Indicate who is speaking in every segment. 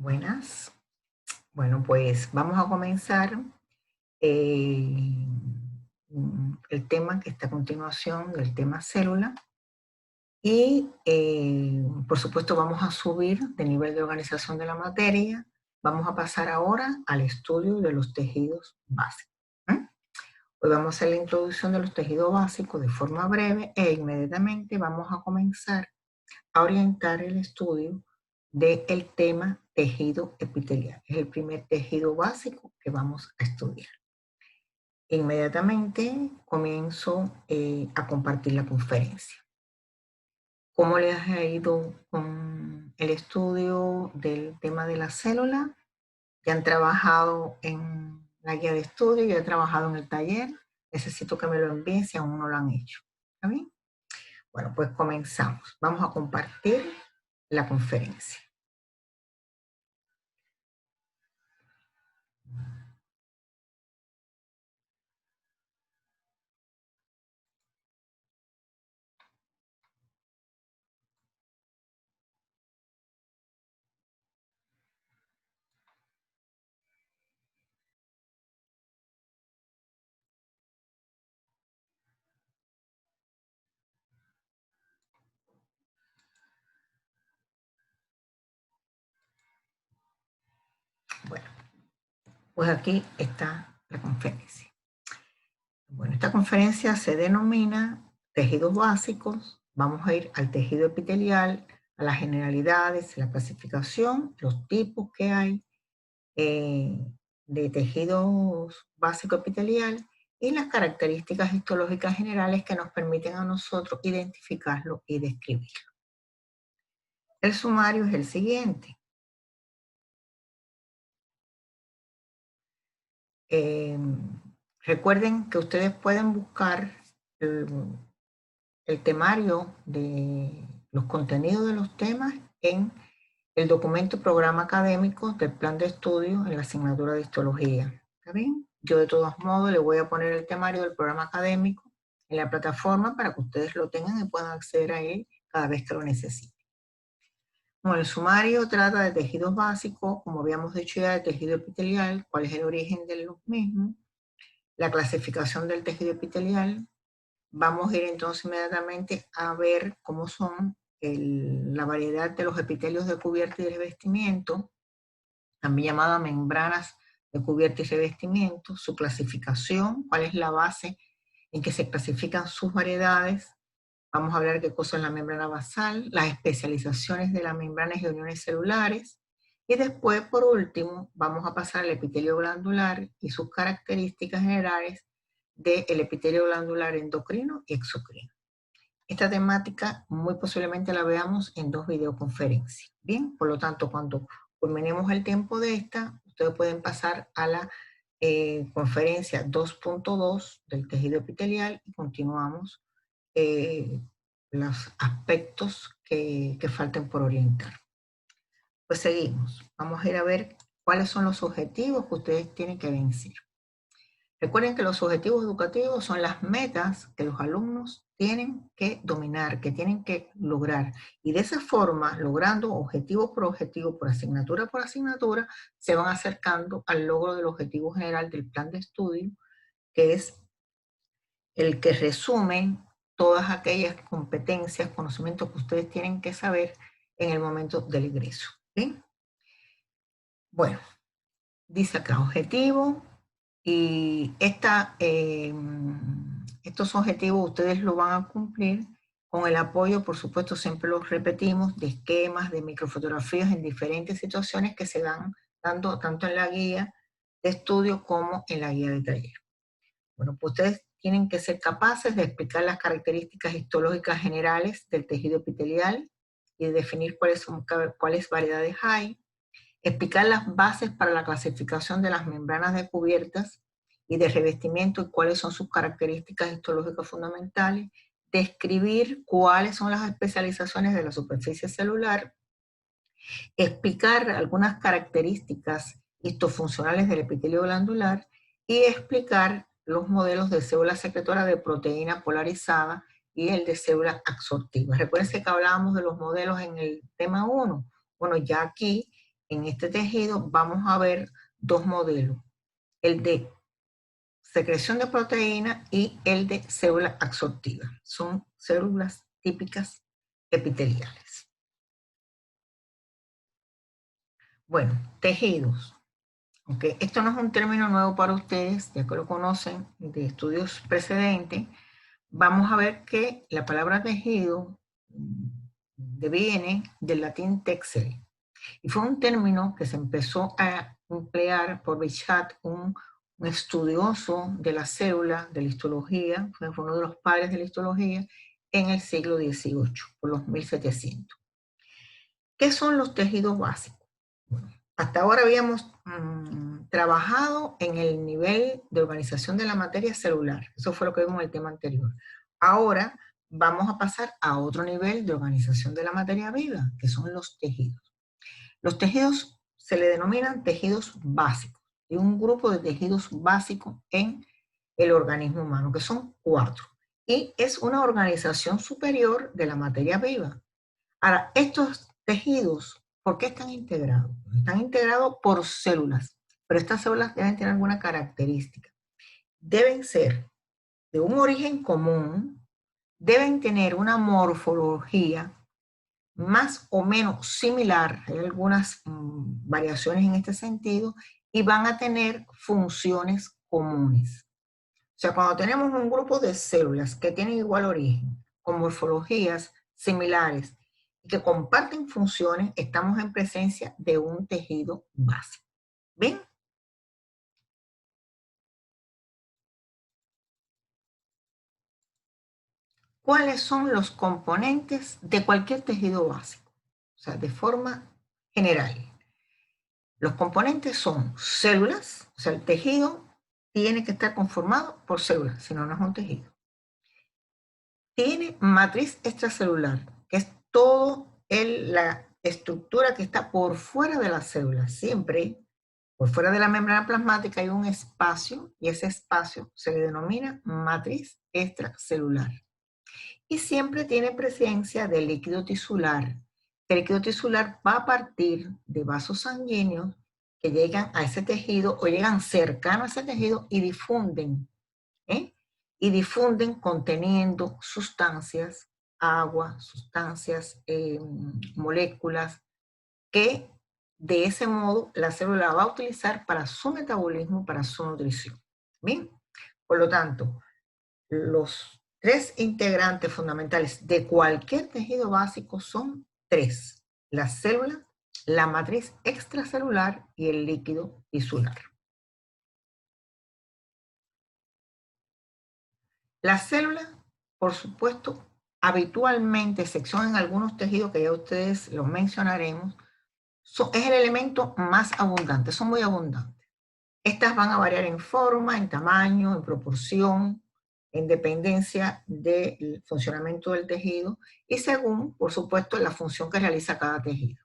Speaker 1: Buenas. Bueno, pues vamos a comenzar eh, el tema que está a continuación del tema célula y por supuesto vamos a subir de nivel de organización de la materia. Vamos a pasar ahora al estudio de los tejidos básicos. Hoy vamos a hacer la introducción de los tejidos básicos de forma breve e inmediatamente vamos a comenzar a orientar el estudio del tema tejido epitelial. Es el primer tejido básico que vamos a estudiar. Inmediatamente comienzo a compartir la conferencia. ¿Cómo les ha ido con el estudio del tema de la célula? ¿Ya han trabajado en la guía de estudio? ¿Ya han trabajado en el taller? Necesito que me lo envíen si aún no lo han hecho. ¿Está bien? Bueno, pues comenzamos. Vamos a compartir la conferencia. Bueno, pues aquí está la conferencia. Bueno, esta conferencia se denomina tejidos básicos. Vamos a ir al tejido epitelial, a las generalidades, la clasificación, los tipos que hay de tejidos básicos epitelial y las características histológicas generales que nos permiten a nosotros identificarlo y describirlo. El sumario es el siguiente. Recuerden que ustedes pueden buscar el temario de los contenidos de los temas en el documento programa académico del plan de estudio en la asignatura de histología. ¿Está bien? Yo de todos modos le voy a poner el temario del programa académico en la plataforma para que ustedes lo tengan y puedan acceder a él cada vez que lo necesiten. Bueno, el sumario trata de tejidos básicos, como habíamos dicho ya, de tejido epitelial, cuál es el origen de los mismos, la clasificación del tejido epitelial. Vamos a ir entonces inmediatamente a ver cómo son la variedad de los epitelios de cubierta y de revestimiento, también llamada membranas de cubierta y revestimiento, su clasificación, cuál es la base en que se clasifican sus variedades. Vamos a hablar de qué cosa es la membrana basal, las especializaciones de las membranas y uniones celulares. Y después, por último, vamos a pasar al epitelio glandular y sus características generales del epitelio glandular endocrino y exocrino. Esta temática muy posiblemente la veamos en 2 videoconferencias. Bien, por lo tanto, cuando culminemos el tiempo de esta, ustedes pueden pasar a la conferencia 2.2 del tejido epitelial y continuamos los aspectos que falten por orientar. Pues seguimos. Vamos a ir a ver cuáles son los objetivos que ustedes tienen que vencer. Recuerden que los objetivos educativos son las metas que los alumnos tienen que dominar, que tienen que lograr. Y de esa forma, logrando objetivo por asignatura, se van acercando al logro del objetivo general del plan de estudio, que es el que resume todas aquellas competencias, conocimientos que ustedes tienen que saber en el momento del ingreso. ¿Bien? Bueno, dice acá objetivo y estos objetivos ustedes lo van a cumplir con el apoyo, por supuesto, siempre los repetimos, de esquemas, de microfotografías en diferentes situaciones que se dan tanto en la guía de estudio como en la guía de taller. Bueno, pues ustedes tienen que ser capaces de explicar las características histológicas generales del tejido epitelial y de definir cuáles variedades hay, explicar las bases para la clasificación de las membranas de cubiertas y de revestimiento y cuáles son sus características histológicas fundamentales, describir cuáles son las especializaciones de la superficie celular, explicar algunas características histofuncionales del epitelio glandular y explicar los modelos de célula secretora de proteína polarizada y el de célula absortiva. Recuerden que hablábamos de los modelos en el tema 1. Bueno, ya aquí en este tejido vamos a ver dos modelos, el de secreción de proteína y el de célula absortiva. Son células típicas epiteliales. Bueno, tejidos. Okay. Esto no es un término nuevo para ustedes, ya que lo conocen de estudios precedentes. Vamos a ver que la palabra tejido viene del latín texere, y fue un término que se empezó a emplear por Bichat, un estudioso de la célula, de la histología, fue uno de los padres de la histología, en el siglo XVIII, por los 1700. ¿Qué son los tejidos básicos? Bueno, hasta ahora habíamos trabajado en el nivel de organización de la materia celular. Eso fue lo que vimos en el tema anterior. Ahora vamos a pasar a otro nivel de organización de la materia viva, que son los tejidos. Los tejidos se le denominan tejidos básicos, y un grupo de tejidos básicos en el organismo humano, que son 4. Y es una organización superior de la materia viva. Ahora, estos tejidos, ¿por qué están integrados? Están integrados por células, pero estas células deben tener alguna característica. Deben ser de un origen común, deben tener una morfología más o menos similar, hay algunas variaciones en este sentido, y van a tener funciones comunes. O sea, cuando tenemos un grupo de células que tienen igual origen, con morfologías similares y que comparten funciones, estamos en presencia de un tejido básico. ¿Ven? ¿Cuáles son los componentes de cualquier tejido básico? O sea, de forma general. Los componentes son células, o sea, el tejido tiene que estar conformado por células, si no, no es un tejido. Tiene matriz extracelular, que es toda la estructura que está por fuera de la célula. Siempre por fuera de la membrana plasmática hay un espacio, y ese espacio se le denomina matriz extracelular. Y siempre tiene presencia de líquido tisular. El líquido tisular va a partir de vasos sanguíneos que llegan a ese tejido o llegan cercano a ese tejido y difunden, y difunden conteniendo sustancias, agua, sustancias, moléculas, que de ese modo la célula va a utilizar para su metabolismo, para su nutrición. Bien, por lo tanto, los 3 integrantes fundamentales de cualquier tejido básico son 3: la célula, la matriz extracelular y el líquido tisular. La célula, por supuesto, habitualmente, excepción en algunos tejidos que ya ustedes los mencionaremos, es el elemento más abundante, son muy abundantes. Estas van a variar en forma, en tamaño, en proporción, en dependencia del funcionamiento del tejido y según, por supuesto, la función que realiza cada tejido.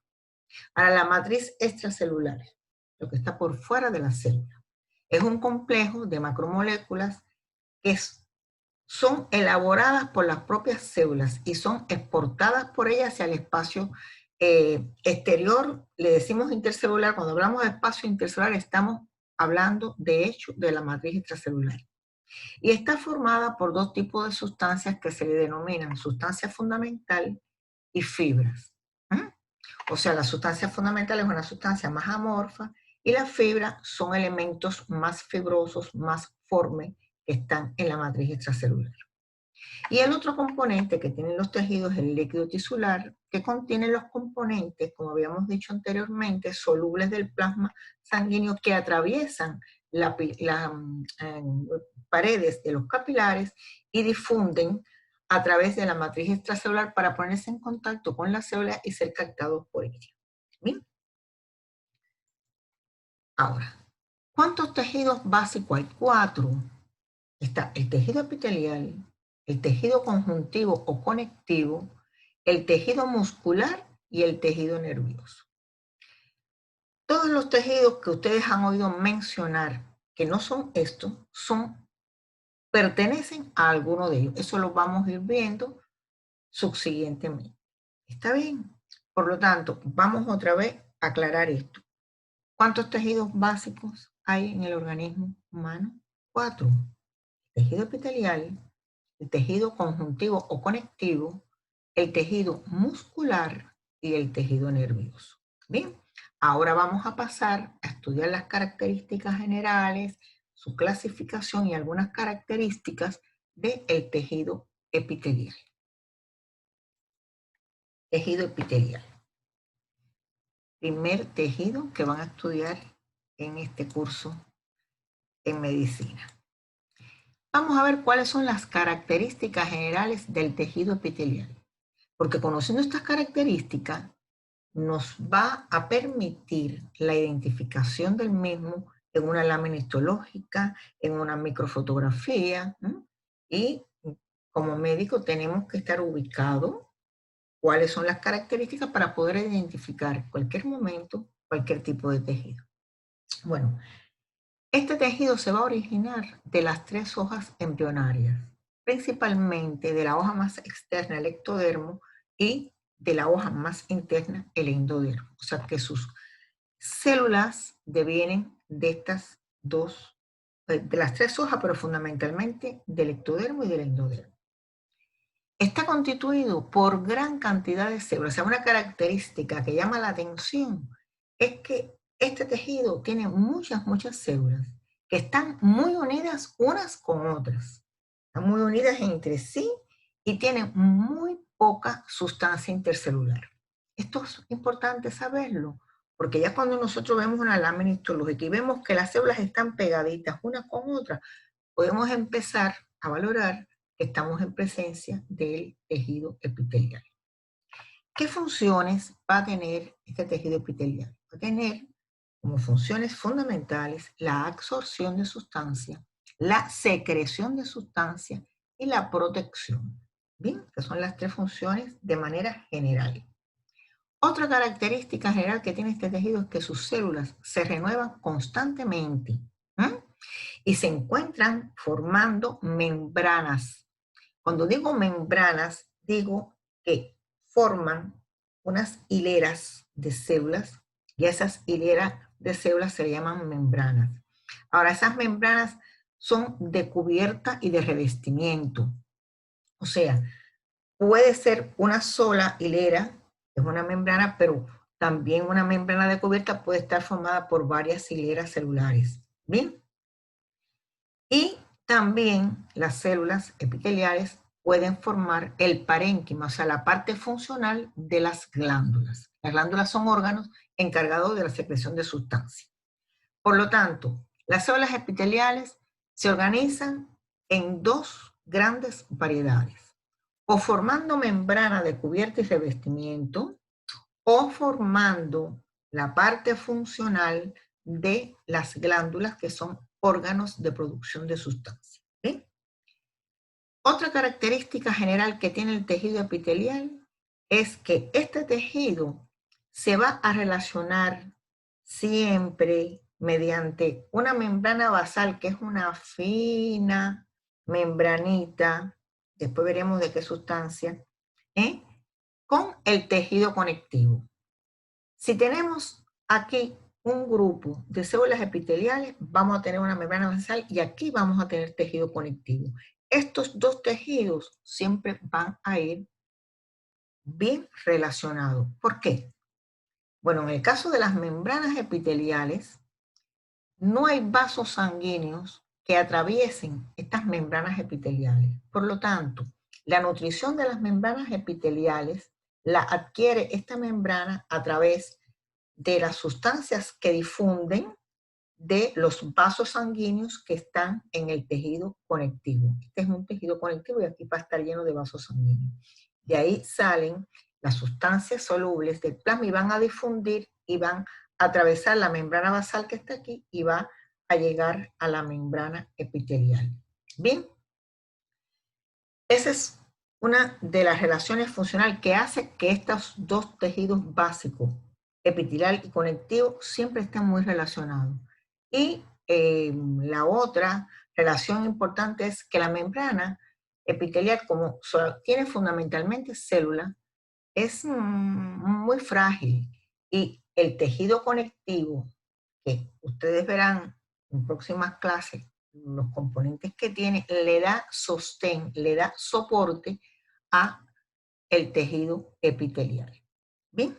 Speaker 1: Ahora, la matriz extracelular, lo que está por fuera de la célula, es un complejo de macromoléculas que son elaboradas por las propias células y son exportadas por ellas hacia el espacio exterior. Le decimos intercelular. Cuando hablamos de espacio intercelular estamos hablando de hecho de la matriz extracelular. Y está formada por 2 tipos de sustancias que se le denominan sustancia fundamental y fibras. O sea, la sustancia fundamental es una sustancia más amorfa y las fibras son elementos más fibrosos, más formes, que están en la matriz extracelular. Y el otro componente que tienen los tejidos es el líquido tisular, que contiene los componentes, como habíamos dicho anteriormente, solubles del plasma sanguíneo que atraviesan las paredes de los capilares y difunden a través de la matriz extracelular para ponerse en contacto con la célula y ser captados por ella. ¿Bien? Ahora, ¿cuántos tejidos básicos hay? 4. Está el tejido epitelial, el tejido conjuntivo o conectivo, el tejido muscular y el tejido nervioso. Todos los tejidos que ustedes han oído mencionar, que no son estos, pertenecen a alguno de ellos. Eso lo vamos a ir viendo subsiguientemente. ¿Está bien? Por lo tanto, vamos otra vez aclarar esto. ¿Cuántos tejidos básicos hay en el organismo humano? 4. El tejido epitelial, el tejido conjuntivo o conectivo, el tejido muscular y el tejido nervioso. Bien, ahora vamos a pasar a estudiar las características generales, su clasificación y algunas características del tejido epitelial. Tejido epitelial. Primer tejido que van a estudiar en este curso en medicina. Vamos a ver cuáles son las características generales del tejido epitelial. Porque conociendo estas características nos va a permitir la identificación del mismo en una lámina histológica, en una microfotografía, ¿no? Y como médico tenemos que estar ubicados cuáles son las características para poder identificar en cualquier momento cualquier tipo de tejido. Bueno, este tejido se va a originar de las 3 hojas embrionarias, principalmente de la hoja más externa, el ectodermo, y de la hoja más interna, el endodermo. O sea que sus células devienen de estas dos, de las 3 hojas, pero fundamentalmente del ectodermo y del endodermo. Está constituido por gran cantidad de células. O sea, una característica que llama la atención es que este tejido tiene muchas células que están muy unidas unas con otras. Están muy unidas entre sí y tienen muy poca sustancia intercelular. Esto es importante saberlo, porque ya cuando nosotros vemos una lámina histológica y vemos que las células están pegaditas unas con otras, podemos empezar a valorar que estamos en presencia del tejido epitelial. ¿Qué funciones va a tener este tejido epitelial? Va a tener como funciones fundamentales la absorción de sustancia, la secreción de sustancia y la protección. Bien, que son las 3 funciones de manera general. Otra característica general que tiene este tejido es que sus células se renuevan constantemente y se encuentran formando membranas. Cuando digo membranas, digo que forman unas hileras de células y esas hileras de células se llaman membranas. Ahora, esas membranas son de cubierta y de revestimiento. O sea, puede ser una sola hilera, es una membrana, pero también una membrana de cubierta puede estar formada por varias hileras celulares. ¿Bien? Y también las células epiteliales pueden formar el parénquima, o sea, la parte funcional de las glándulas. Las glándulas son órganos encargados de la secreción de sustancias. Por lo tanto, las células epiteliales se organizan en 2 grandes variedades, o formando membrana de cubierta y revestimiento, o formando la parte funcional de las glándulas, que son órganos de producción de sustancias. ¿Sí? Otra característica general que tiene el tejido epitelial es que este tejido se va a relacionar siempre mediante una membrana basal, que es una fina membranita, después veremos de qué sustancia, con el tejido conectivo. Si tenemos aquí un grupo de células epiteliales, vamos a tener una membrana basal y aquí vamos a tener tejido conectivo. Estos 2 tejidos siempre van a ir bien relacionados. ¿Por qué? Bueno, en el caso de las membranas epiteliales, no hay vasos sanguíneos que atraviesen estas membranas epiteliales. Por lo tanto, la nutrición de las membranas epiteliales la adquiere esta membrana a través de las sustancias que difunden de los vasos sanguíneos que están en el tejido conectivo. Este es un tejido conectivo y aquí va a estar lleno de vasos sanguíneos. De ahí salen las sustancias solubles del plasma y van a difundir y van a atravesar la membrana basal que está aquí y va a llegar a la membrana epitelial. Bien, esa es una de las relaciones funcionales que hace que estos 2 tejidos básicos, epitelial y conectivo, siempre estén muy relacionados. Y la otra relación importante es que la membrana epitelial, como tiene fundamentalmente células, es muy frágil y el tejido conectivo, que ustedes verán en próximas clases, los componentes que tiene, le da sostén, le da soporte a el tejido epitelial. ¿Bien?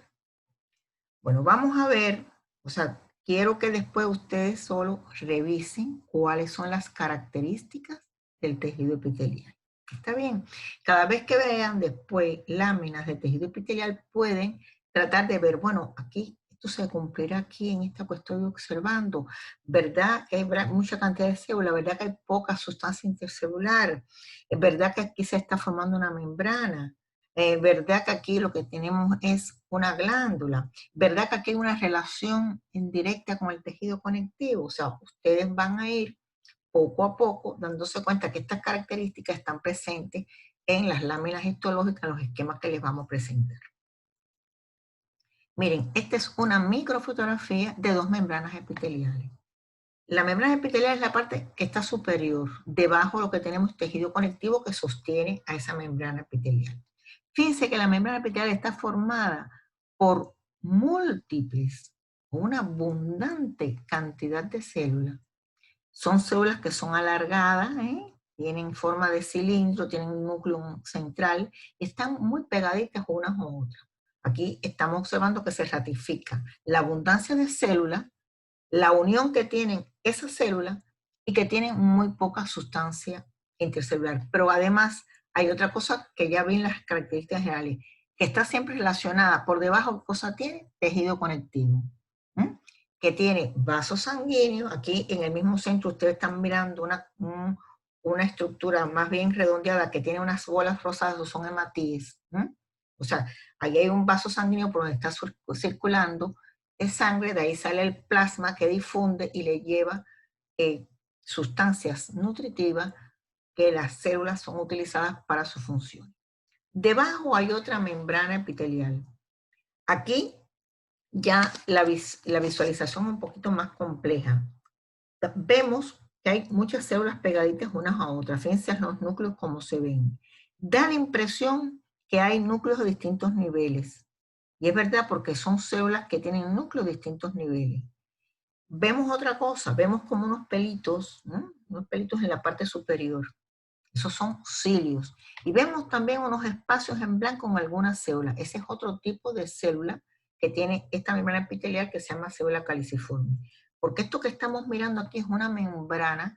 Speaker 1: Bueno, vamos a ver, o sea, quiero que después ustedes solo revisen cuáles son las características del tejido epitelial. ¿Está bien? Cada vez que vean después láminas de tejido epitelial pueden tratar de ver, bueno, aquí esto se cumplirá aquí en esta que estoy observando, ¿verdad? Que hay mucha cantidad de células, ¿verdad? Que hay poca sustancia intercelular, es verdad que aquí se está formando una membrana, ¿verdad? Que aquí lo que tenemos es una glándula, ¿verdad? Que aquí hay una relación indirecta con el tejido conectivo, o sea, ustedes van a ir poco a poco dándose cuenta que estas características están presentes en las láminas histológicas, los esquemas que les vamos a presentar. Miren, esta es una microfotografía de dos membranas epiteliales. La membrana epitelial es la parte que está superior. Debajo lo que tenemos es tejido conectivo que sostiene a esa membrana epitelial. Fíjense que la membrana epitelial está formada por múltiples, una abundante cantidad de células. Son células que son alargadas, tienen forma de cilindro, tienen un núcleo central, están muy pegaditas unas a otras. Aquí estamos observando que se ratifica la abundancia de células, la unión que tienen esas células y que tienen muy poca sustancia intercelular. Pero además hay otra cosa que ya ven las características generales, que está siempre relacionada por debajo, ¿qué cosa tiene? Tejido conectivo. Que tiene vasos sanguíneos. Aquí en el mismo centro ustedes están mirando una estructura más bien redondeada que tiene unas bolas rosadas, son hematíes. O sea, ahí hay un vaso sanguíneo por donde está circulando de sangre, de ahí sale el plasma que difunde y le lleva sustancias nutritivas que las células son utilizadas para su función. Debajo hay otra membrana epitelial. Aquí ya la visualización es un poquito más compleja. Vemos que hay muchas células pegaditas unas a otras. Fíjense los núcleos como se ven. Da la impresión que hay núcleos de distintos niveles. Y es verdad porque son células que tienen núcleos de distintos niveles. Vemos otra cosa, vemos como unos pelitos, ¿no? Unos pelitos en la parte superior. Esos son cilios. Y vemos también unos espacios en blanco en algunas células. Ese es otro tipo de célula que tiene esta membrana epitelial que se llama célula caliciforme. Porque esto que estamos mirando aquí es una membrana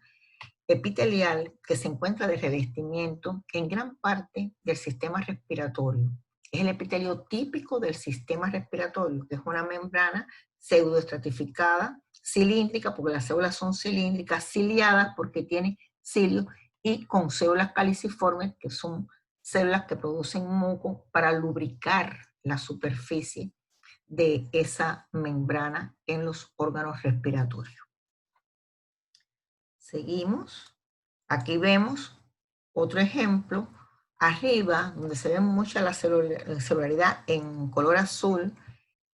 Speaker 1: epitelial que se encuentra de revestimiento en gran parte del sistema respiratorio. Es el epitelio típico del sistema respiratorio, que es una membrana pseudoestratificada, cilíndrica, porque las células son cilíndricas, ciliadas porque tiene cilios, y con células caliciformes, que son células que producen muco para lubricar la superficie de esa membrana en los órganos respiratorios. Seguimos. Aquí vemos otro ejemplo. Arriba, donde se ve mucha la celularidad en color azul,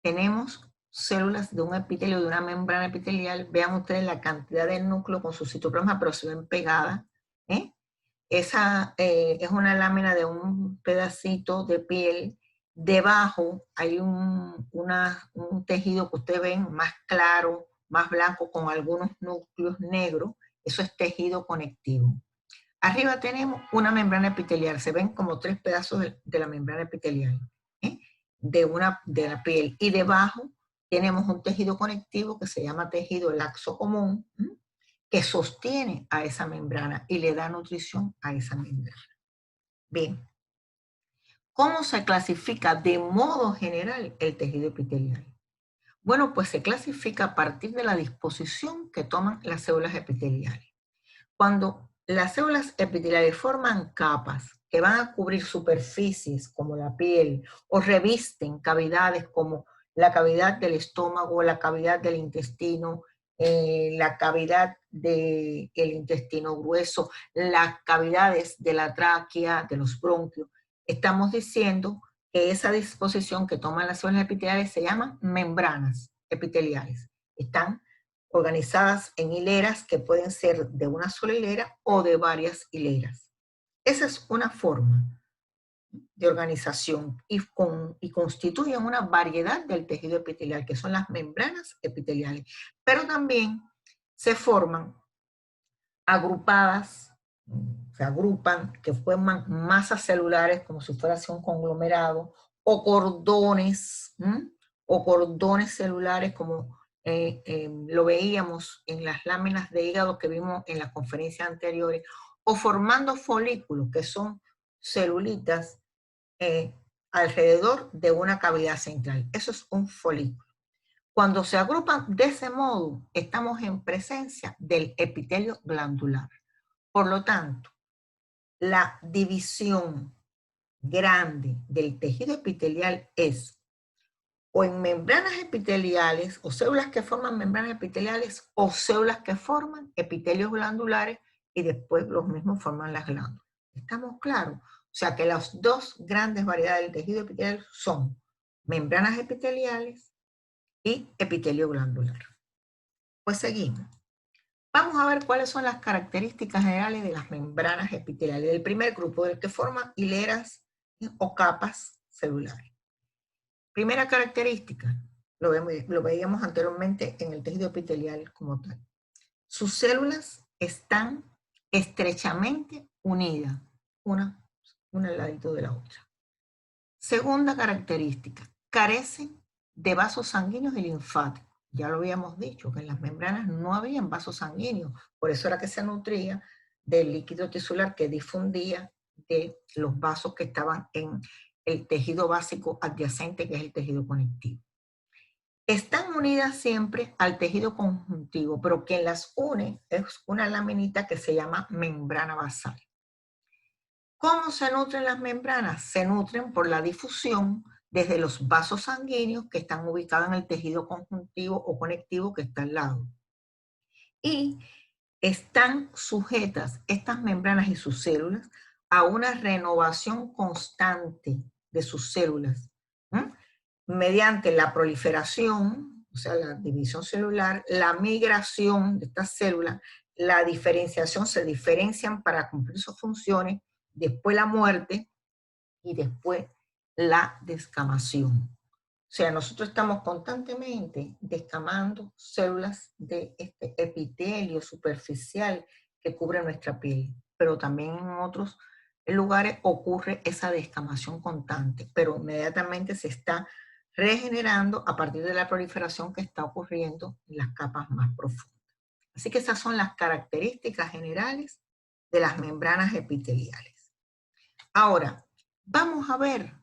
Speaker 1: tenemos células de un epitelio, de una membrana epitelial. Vean ustedes la cantidad de núcleo con su citoplasma, pero se ven pegadas. Esa es una lámina de un pedacito de piel. Debajo hay un tejido que ustedes ven más claro, más blanco, con algunos núcleos negros. Eso es tejido conectivo. Arriba tenemos una membrana epitelial. Se ven como tres pedazos de la membrana epitelial, de la piel. Y debajo tenemos un tejido conectivo que se llama tejido laxo común, que sostiene a esa membrana y le da nutrición a esa membrana. Bien, ¿cómo se clasifica de modo general el tejido epitelial? Bueno, pues se clasifica a partir de la disposición que toman las células epiteliales. Cuando las células epiteliales forman capas que van a cubrir superficies como la piel o revisten cavidades como la cavidad del estómago, la cavidad del intestino, la cavidad del intestino grueso, las cavidades de la tráquea, de los bronquios, estamos diciendo que esa disposición que toman las células epiteliales se llaman membranas epiteliales. Están organizadas en hileras que pueden ser de una sola hilera o de varias hileras. Esa es una forma de organización y constituyen una variedad del tejido epitelial, que son las membranas epiteliales. Pero también se forman agrupadas, se agrupan, que forman masas celulares como si fuera así un conglomerado, o cordones celulares como lo veíamos en las láminas de hígado que vimos en las conferencias anteriores, o formando folículos, que son celulitas alrededor de una cavidad central. Eso es un folículo. Cuando se agrupan de ese modo, estamos en presencia del epitelio glandular. Por lo tanto, la división grande del tejido epitelial es o en membranas epiteliales, o células que forman membranas epiteliales, o células que forman epitelios glandulares y después los mismos forman las glándulas. ¿Estamos claros? O sea que las dos grandes variedades del tejido epitelial son membranas epiteliales y epitelio glandular. Pues seguimos. Vamos a ver cuáles son las características generales de las membranas epiteliales, del primer grupo, del que forman hileras o capas celulares. Primera característica, lo veíamos anteriormente en el tejido epitelial como tal. Sus células están estrechamente unidas, una al ladito de la otra. Segunda característica, carecen de vasos sanguíneos y linfáticos. Ya lo habíamos dicho, que en las membranas no habían vasos sanguíneos, por eso era que se nutría del líquido tisular que difundía de los vasos que estaban en el tejido básico adyacente, que es el tejido conectivo. Están unidas siempre al tejido conjuntivo, pero quien las une es una laminita que se llama membrana basal. ¿Cómo se nutren las membranas? Se nutren por la difusión desde los vasos sanguíneos que están ubicados en el tejido conjuntivo o conectivo que está al lado. Y están sujetas estas membranas y sus células a una renovación constante de sus células, mediante la proliferación, o sea, la división celular, la migración de estas células, la diferenciación, se diferencian para cumplir sus funciones, después la muerte y después la descamación. O sea, nosotros estamos constantemente descamando células de este epitelio superficial que cubre nuestra piel, pero también en otros lugares ocurre esa descamación constante, pero inmediatamente se está regenerando a partir de la proliferación que está ocurriendo en las capas más profundas. Así que esas son las características generales de las membranas epiteliales. Ahora, vamos a ver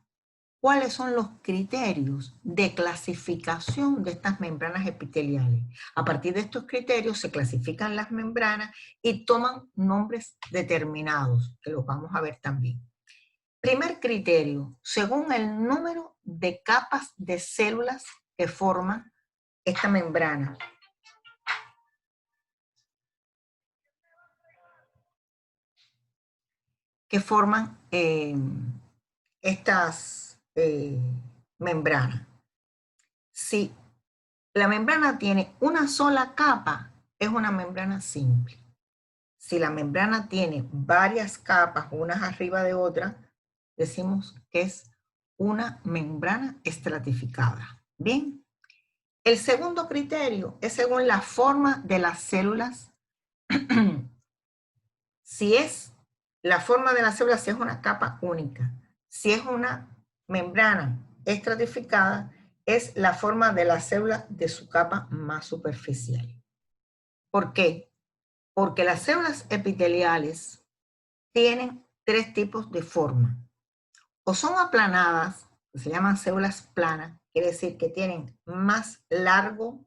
Speaker 1: cuáles son los criterios de clasificación de estas membranas epiteliales. A partir de estos criterios se clasifican las membranas y toman nombres determinados, que los vamos a ver también. Primer criterio, según el número de capas de células que forman esta membrana. Que forman estas membranas. Si la membrana tiene una sola capa, es una membrana simple. Si la membrana tiene varias capas, unas arriba de otras, decimos que es una membrana estratificada. Bien. El segundo criterio es según la forma de las células. Si es la forma de la célula, si es una capa única. Si es una membrana estratificada, es la forma de la célula de su capa más superficial. ¿Por qué? Porque las células epiteliales tienen tres tipos de forma. O son aplanadas, que se llaman células planas, quiere decir que tienen más largo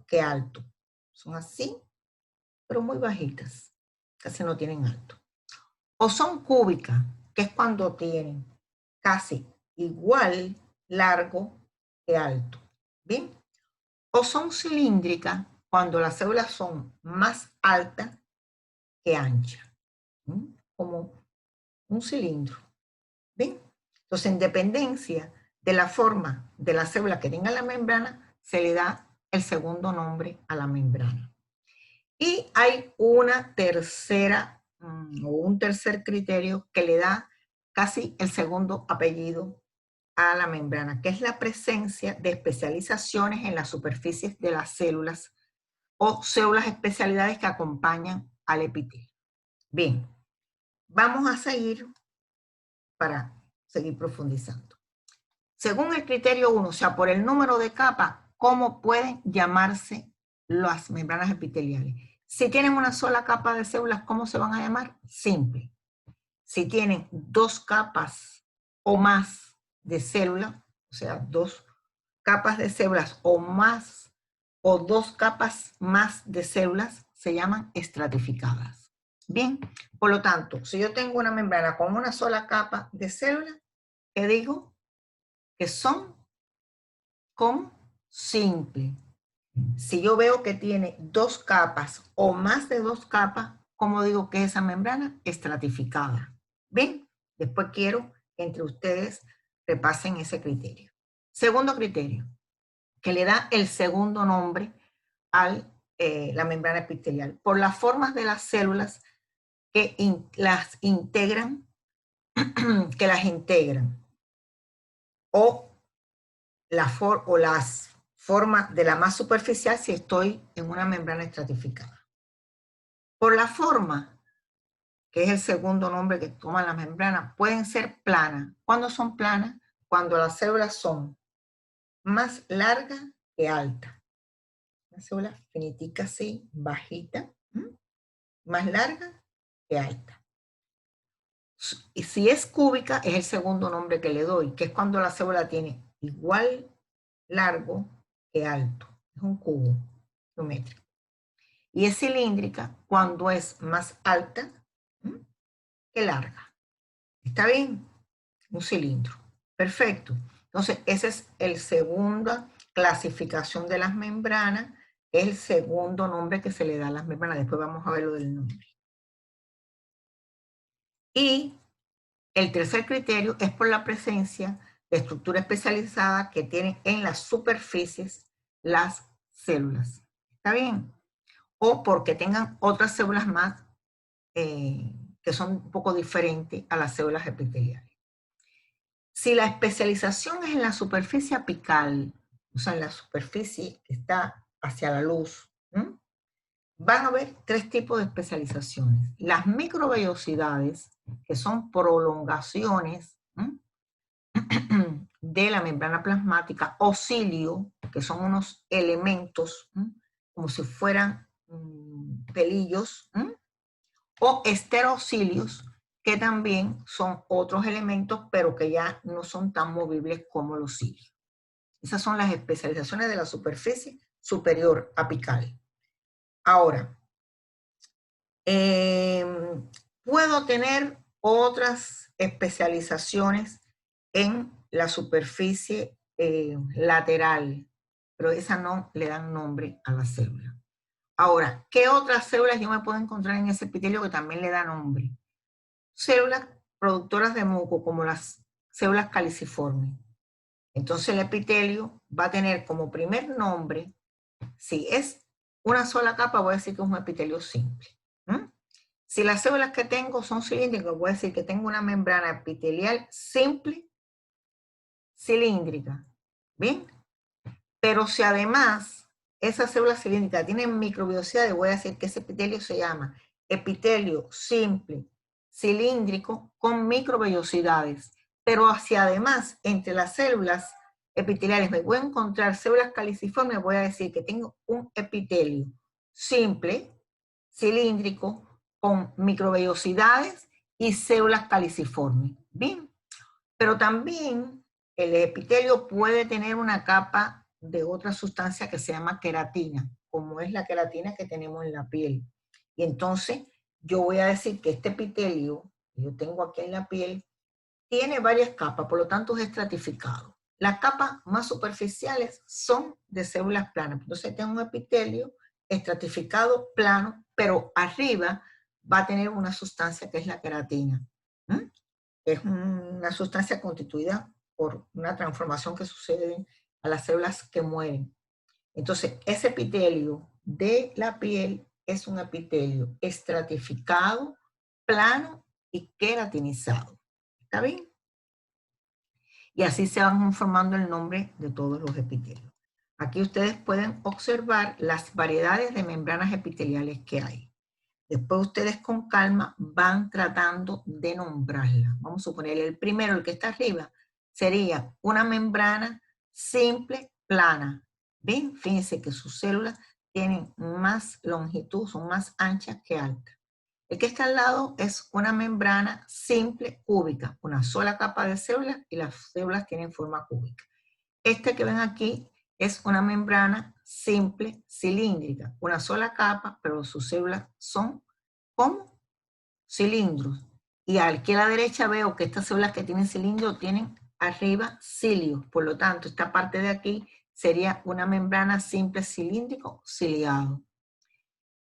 Speaker 1: que alto. Son así, pero muy bajitas, casi no tienen alto. O son cúbicas, que es cuando tienen casi igual largo que alto. ¿Bien? O son cilíndricas, cuando las células son más altas que anchas, como un cilindro. ¿Bien? Entonces, en dependencia de la forma de la célula que tenga la membrana, se le da el segundo nombre a la membrana. Y hay una tercera o un tercer criterio que le da casi el segundo apellido a la membrana, que es la presencia de especializaciones en las superficies de las células o células especialidades que acompañan al epitelio. Bien, vamos a seguir para seguir profundizando. Según el criterio 1, o sea, por el número de capas, ¿cómo pueden llamarse las membranas epiteliales? Si tienen una sola capa de células, ¿cómo se van a llamar? Simple. Si tienen dos capas o más de células, o sea, dos capas de células o más, o dos capas más de células, se llaman estratificadas. Bien, por lo tanto, si yo tengo una membrana con una sola capa de células, ¿qué digo? Que son con simple. Si yo veo que tiene dos capas o más de dos capas, ¿cómo digo que esa membrana? Estratificada. ¿Ven? Después quiero que entre ustedes repasen ese criterio. Segundo criterio, que le da el segundo nombre a la membrana epitelial, por las formas de las células que las integran, o las formas de la más superficial si estoy en una membrana estratificada. Por la forma, que es el segundo nombre que toma la membrana, pueden ser planas. ¿Cuándo son planas? Cuando las células son más largas que altas. Una célula finitica así, bajita, más larga que alta. Y si es cúbica, es el segundo nombre que le doy, que es cuando la célula tiene igual largo que alto. Es un cubo geométrico. Y es cilíndrica cuando es más alta que larga. ¿Está bien? Un cilindro. Perfecto. Entonces, esa es el segunda clasificación de las membranas, es el segundo nombre que se le da a las membranas. Después vamos a ver lo del nombre. Y el tercer criterio es por la presencia de estructura especializada que tienen en las superficies las células. ¿Está bien? O porque tengan otras células más que son un poco diferentes a las células epiteliales. Si la especialización es en la superficie apical, o sea, en la superficie que está hacia la luz, van a haber tres tipos de especializaciones. Las microvellosidades, que son prolongaciones de la membrana plasmática, o cilio, que son unos elementos como si fueran pelillos, o esterocilios, que también son otros elementos, pero que ya no son tan movibles como los cilios. Esas son las especializaciones de la superficie superior apical. Ahora, puedo tener otras especializaciones en la superficie lateral, pero esas no le dan nombre a la célula. Ahora, ¿qué otras células yo me puedo encontrar en ese epitelio que también le da nombre? Células productoras de muco, como las células caliciformes. Entonces el epitelio va a tener como primer nombre, si es una sola capa, voy a decir que es un epitelio simple. Si las células que tengo son cilíndricas, voy a decir que tengo una membrana epitelial simple, cilíndrica. ¿Bien? Pero si además esas células cilíndricas tienen microvellosidades, voy a decir que ese epitelio se llama epitelio simple, cilíndrico, con microvellosidades. Pero si además entre las células epiteliales me voy a encontrar células caliciformes, voy a decir que tengo un epitelio simple, cilíndrico, con microvellosidades y células caliciformes. Bien, pero también el epitelio puede tener una capa de otra sustancia que se llama queratina, como es la queratina que tenemos en la piel. Y entonces yo voy a decir que este epitelio que yo tengo aquí en la piel tiene varias capas, por lo tanto es estratificado. Las capas más superficiales son de células planas. Entonces tengo un epitelio estratificado plano, pero arriba va a tener una sustancia que es la queratina. Es una sustancia constituida por una transformación que sucede a las células que mueren. Entonces, ese epitelio de la piel es un epitelio estratificado plano y queratinizado. ¿Está bien? Y así se van formando el nombre de todos los epitelios. Aquí ustedes pueden observar las variedades de membranas epiteliales que hay. Después ustedes con calma van tratando de nombrarlas. Vamos a suponer el primero, el que está arriba, sería una membrana simple, plana. ¿Ven? Fíjense que sus células tienen más longitud, son más anchas que altas. El que está al lado es una membrana simple cúbica, una sola capa de células y las células tienen forma cúbica. Este que ven aquí es una membrana simple cilíndrica, una sola capa, pero sus células son como cilindros. Y aquí a la derecha veo que estas células que tienen cilindro tienen arriba cilios, por lo tanto esta parte de aquí sería una membrana simple cilíndrico ciliado.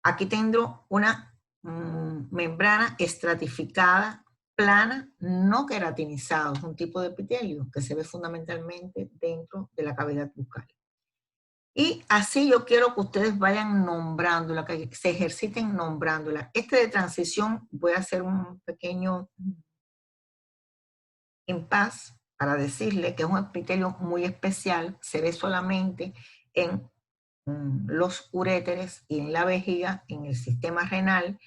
Speaker 1: Aquí tengo una membrana estratificada, plana, no queratinizada, es un tipo de epitelio que se ve fundamentalmente dentro de la cavidad bucal. Y así yo quiero que ustedes vayan nombrándola, que se ejerciten nombrándola. Este de transición voy a hacer un pequeño impasse para decirle que es un epitelio muy especial, se ve solamente en los uréteres y en la vejiga, en el sistema renal,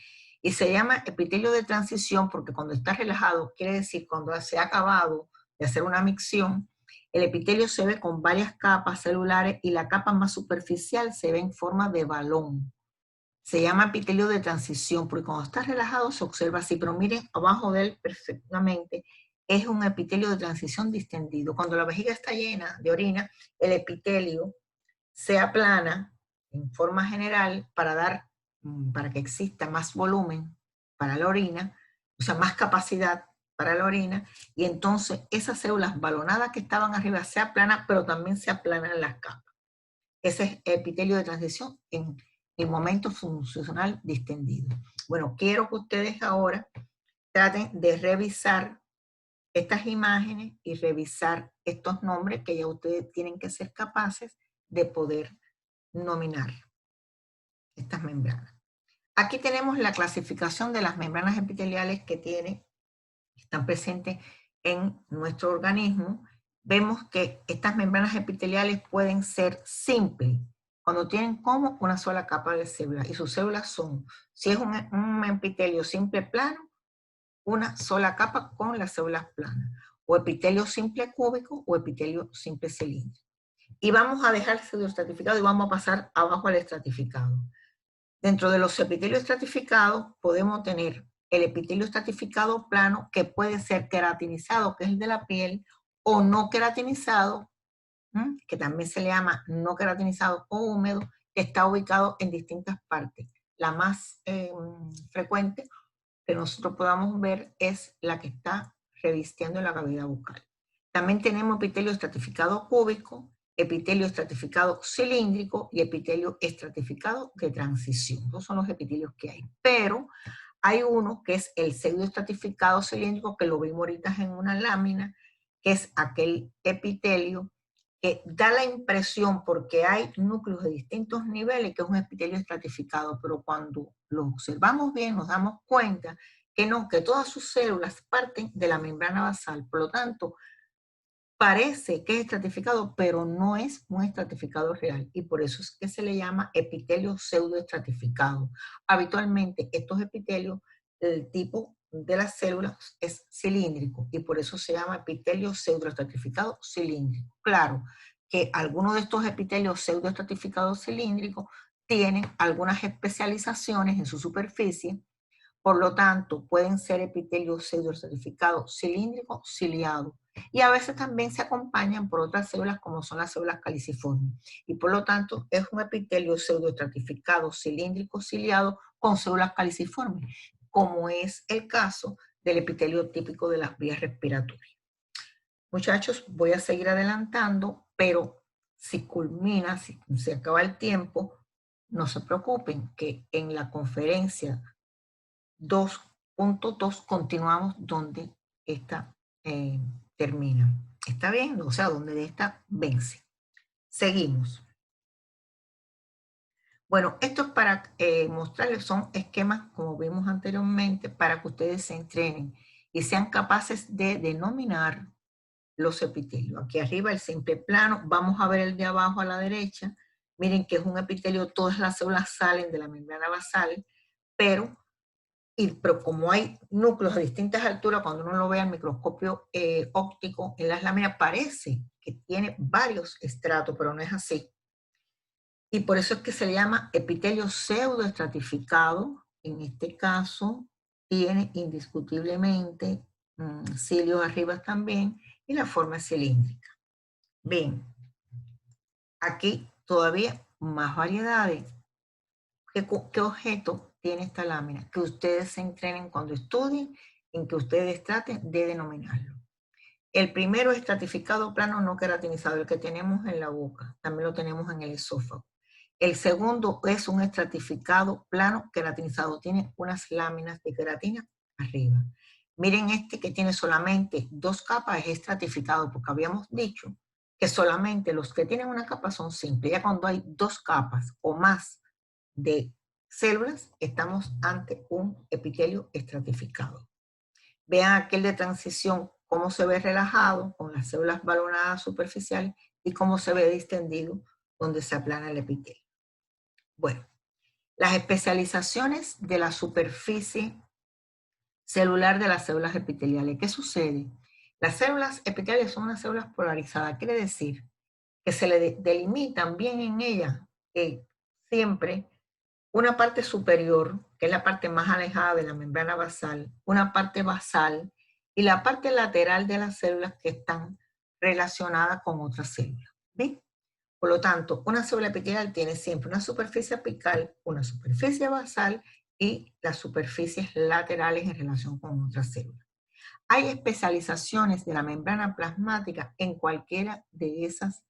Speaker 1: y se llama epitelio de transición porque cuando está relajado, quiere decir cuando se ha acabado de hacer una micción, el epitelio se ve con varias capas celulares y la capa más superficial se ve en forma de balón. Se llama epitelio de transición porque cuando está relajado se observa así, pero miren abajo de él perfectamente, es un epitelio de transición distendido. Cuando la vejiga está llena de orina, el epitelio se aplana en forma general para que exista más volumen para la orina, o sea, más capacidad para la orina, y entonces esas células balonadas que estaban arriba se aplanan, pero también se aplanan las capas. Ese es epitelio de transición en el momento funcional distendido. Bueno, quiero que ustedes ahora traten de revisar estas imágenes y revisar estos nombres que ya ustedes tienen que ser capaces de poder nominar estas membranas. Aquí tenemos la clasificación de las membranas epiteliales que están presentes en nuestro organismo. Vemos que estas membranas epiteliales pueden ser simples, cuando tienen como una sola capa de células, y sus células son, si es un epitelio simple plano, una sola capa con las células planas, o epitelio simple cúbico o epitelio simple cilíndrico. Y vamos a dejar el pseudoestratificado y vamos a pasar abajo al estratificado. Dentro de los epitelios estratificados podemos tener el epitelio estratificado plano, que puede ser queratinizado, que es el de la piel, o no queratinizado, que también se le llama no queratinizado o húmedo, que está ubicado en distintas partes. La más frecuente que nosotros podamos ver es la que está revistiendo la cavidad bucal. También tenemos epitelio estratificado cúbico, epitelio estratificado cilíndrico y epitelio estratificado de transición. Esos son los epitelios que hay. Pero hay uno que es el pseudoestratificado cilíndrico, que lo vimos ahorita en una lámina, que es aquel epitelio que da la impresión, porque hay núcleos de distintos niveles, que es un epitelio estratificado, pero cuando lo observamos bien nos damos cuenta que no, que todas sus células parten de la membrana basal, por lo tanto, parece que es estratificado, pero no es un estratificado real, y por eso es que se le llama epitelio pseudoestratificado. Habitualmente estos epitelios, el tipo de las células es cilíndrico, y por eso se llama epitelio pseudoestratificado cilíndrico. Claro que algunos de estos epitelios pseudoestratificados cilíndricos tienen algunas especializaciones en su superficie. Por lo tanto, pueden ser epitelios pseudoestratificados cilíndricos ciliados, y a veces también se acompañan por otras células como son las células caliciformes. Y por lo tanto, es un epitelio pseudoestratificado cilíndrico ciliado con células caliciformes, como es el caso del epitelio típico de las vías respiratorias. Muchachos, voy a seguir adelantando, pero si culmina, si se acaba el tiempo, no se preocupen, que en la conferencia 2.2 continuamos donde esta termina. ¿Está bien? O sea, donde esta vence. Seguimos. Bueno, esto es para mostrarles, son esquemas, como vimos anteriormente, para que ustedes se entrenen y sean capaces de denominar los epitelios. Aquí arriba el simple plano, vamos a ver el de abajo a la derecha. Miren que es un epitelio, todas las células salen de la membrana basal, pero como hay núcleos de distintas alturas, cuando uno lo ve al microscopio óptico en las láminas, parece que tiene varios estratos, pero no es así. Y por eso es que se le llama epitelio pseudoestratificado. En este caso, tiene indiscutiblemente cilios arriba también y la forma es cilíndrica. Bien, aquí todavía más variedades. ¿Qué objeto tiene esta lámina? Que ustedes se entrenen cuando estudien, en que ustedes traten de denominarlo. El primero es estratificado plano no queratinizado, el que tenemos en la boca, también lo tenemos en el esófago. El segundo es un estratificado plano queratinizado, tiene unas láminas de queratina arriba. Miren este que tiene solamente 2 capas, es estratificado, porque habíamos dicho que solamente los que tienen una capa son simples. Ya cuando hay 2 capas o más de células, estamos ante un epitelio estratificado. Vean aquel de transición, cómo se ve relajado con las células balonadas superficiales y cómo se ve distendido donde se aplana el epitelio. Bueno, las especializaciones de la superficie celular de las células epiteliales. ¿Qué sucede? Las células epiteliales son unas células polarizadas, quiere decir que se le delimitan bien en ellas siempre una parte superior, que es la parte más alejada de la membrana basal, una parte basal y la parte lateral de las células que están relacionadas con otras células. ¿Ven? Por lo tanto, una célula epitelial tiene siempre una superficie apical, una superficie basal y las superficies laterales en relación con otras células. Hay especializaciones de la membrana plasmática en cualquiera de esas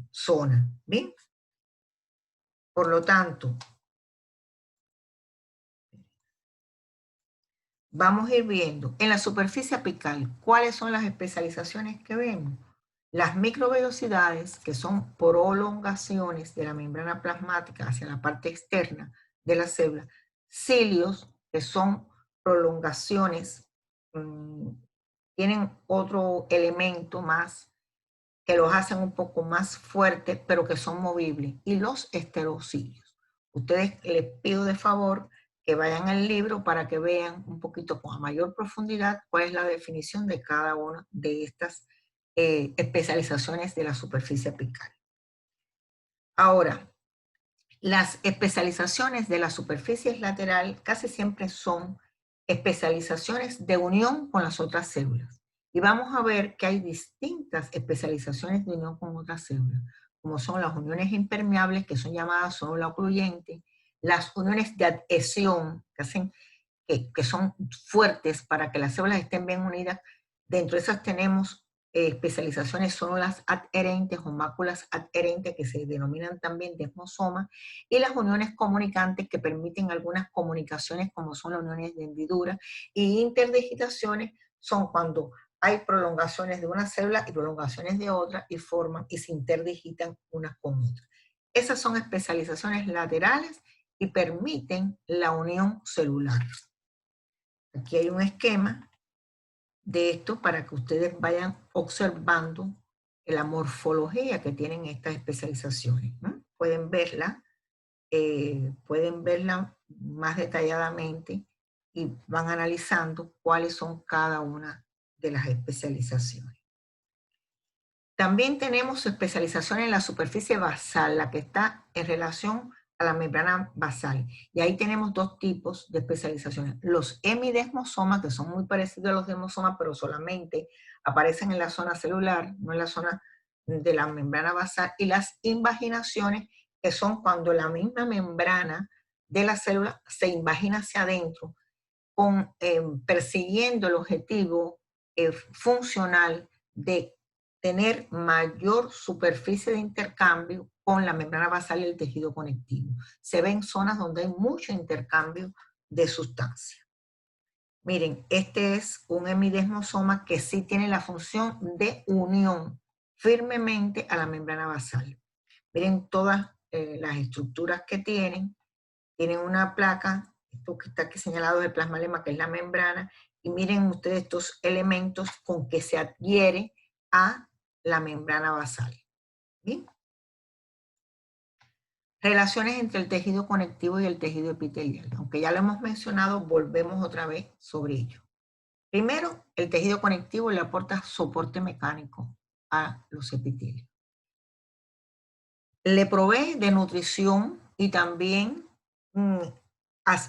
Speaker 1: zonas. ¿Bien? Por lo tanto, vamos a ir viendo en la superficie apical cuáles son las especializaciones que vemos. Las microvellosidades, que son prolongaciones de la membrana plasmática hacia la parte externa de la célula. Cilios, que son prolongaciones, tienen otro elemento más que los hacen un poco más fuertes, pero que son movibles. Y los esterocilios. Ustedes les pido de favor que vayan al libro para que vean un poquito con mayor profundidad cuál es la definición de cada una de estas especializaciones de la superficie apical. Ahora, las especializaciones de las superficies lateral casi siempre son especializaciones de unión con las otras células. Y vamos a ver que hay distintas especializaciones de unión con otras células, como son las uniones impermeables, que son llamadas célula ocluyente, las uniones de adhesión, que son fuertes para que las células estén bien unidas. Dentro de esas tenemos especializaciones, son las adherentes o máculas adherentes, que se denominan también desmosomas, y las uniones comunicantes, que permiten algunas comunicaciones, como son las uniones de hendidura, y interdigitaciones son cuando hay prolongaciones de una célula y prolongaciones de otra y forman y se interdigitan unas con otras. Esas son especializaciones laterales y permiten la unión celular. Aquí hay un esquema de esto para que ustedes vayan observando la morfología que tienen estas especializaciones, ¿no? Pueden verla más detalladamente y van analizando cuáles son cada una de las especializaciones. También tenemos especialización en la superficie basal, la que está en relación a la membrana basal. Y ahí tenemos 2 tipos de especializaciones. Los hemidesmosomas, que son muy parecidos a los desmosomas, pero solamente aparecen en la zona celular, no en la zona de la membrana basal. Y las invaginaciones, que son cuando la misma membrana de la célula se invagina hacia adentro, persiguiendo el objetivo funcional de tener mayor superficie de intercambio con la membrana basal y el tejido conectivo. Se ven zonas donde hay mucho intercambio de sustancias. Miren, este es un hemidesmosoma que sí tiene la función de unión firmemente a la membrana basal. Miren todas las estructuras que tienen una placa, esto que está aquí señalado de plasmalema, que es la membrana, y miren ustedes estos elementos con que se adhiere a la membrana basal. ¿Bien? Relaciones entre el tejido conectivo y el tejido epitelial. Aunque ya lo hemos mencionado, volvemos otra vez sobre ello. Primero, el tejido conectivo le aporta soporte mecánico a los epitelios. Le provee de nutrición y también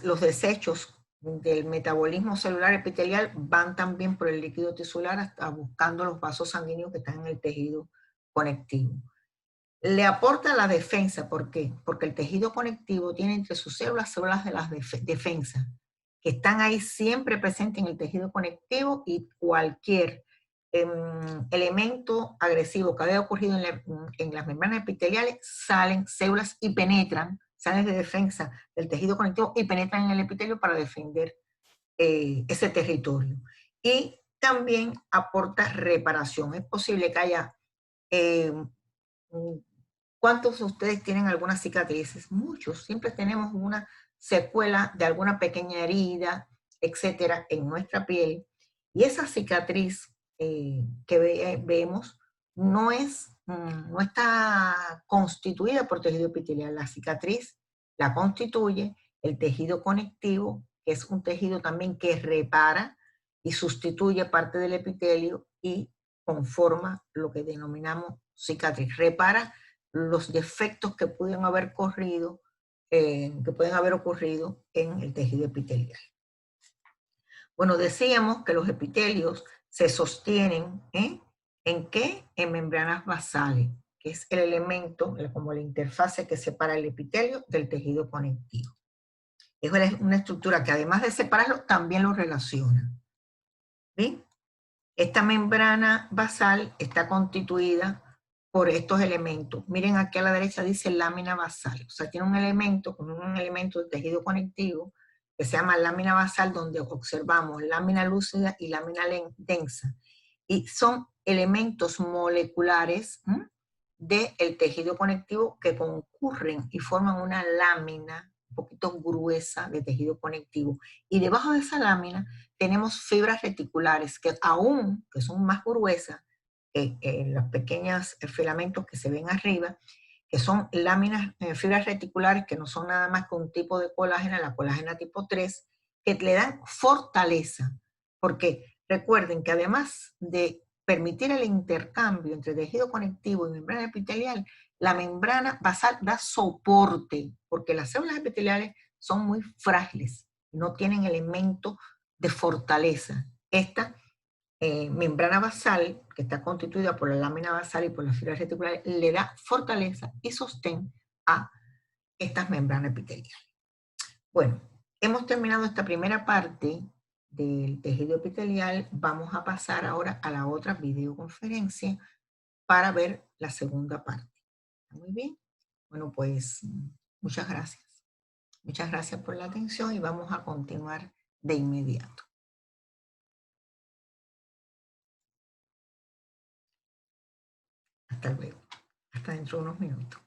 Speaker 1: los desechos del metabolismo celular epitelial van también por el líquido tisular hasta buscando los vasos sanguíneos que están en el tejido conectivo. Le aporta la defensa, ¿por qué? Porque el tejido conectivo tiene entre sus células de las defensas, que están ahí siempre presentes en el tejido conectivo, y cualquier elemento agresivo que haya ocurrido en las membranas epiteliales, salen células y penetran, salen de defensa del tejido conectivo y penetran en el epitelio para defender ese territorio. Y también aporta reparación. Es posible que haya... ¿Cuántos de ustedes tienen algunas cicatrices? Muchos. Siempre tenemos una secuela de alguna pequeña herida, etcétera, en nuestra piel. Y esa cicatriz que vemos no está constituida por tejido epitelial. La cicatriz la constituye el tejido conectivo, que es un tejido también que repara y sustituye parte del epitelio y conforma lo que denominamos cicatriz. Repara los defectos que pueden haber ocurrido en el tejido epitelial. Bueno, decíamos que los epitelios se sostienen ¿en qué? En membranas basales, que es el elemento, como la interfase que separa el epitelio del tejido conectivo. Es una estructura que además de separarlo, también lo relaciona. ¿Sí? Esta membrana basal está constituida por estos elementos. Miren aquí a la derecha dice lámina basal. O sea, tiene un elemento, como un elemento de tejido conectivo, que se llama lámina basal, donde observamos lámina lúcida y lámina densa. Y son elementos moleculares del tejido conectivo que concurren y forman una lámina un poquito gruesa de tejido conectivo. Y debajo de esa lámina tenemos fibras reticulares que son más gruesas que los pequeños filamentos que se ven arriba, que son láminas, fibras reticulares, que no son nada más que un tipo de colágena, la colágena tipo 3, que le dan fortaleza. Porque recuerden que además de permitir el intercambio entre tejido conectivo y membrana epitelial, la membrana basal da soporte, porque las células epiteliales son muy frágiles, no tienen elementos de fortaleza. Esta membrana basal, que está constituida por la lámina basal y por las fibras reticulares, le da fortaleza y sostén a estas membranas epiteliales. Bueno, hemos terminado esta primera parte del tejido epitelial. Vamos a pasar ahora a la otra videoconferencia para ver la segunda parte. Muy bien. Bueno, pues muchas gracias. Muchas gracias por la atención y vamos a continuar de inmediato. Hasta luego. Hasta dentro de unos minutos.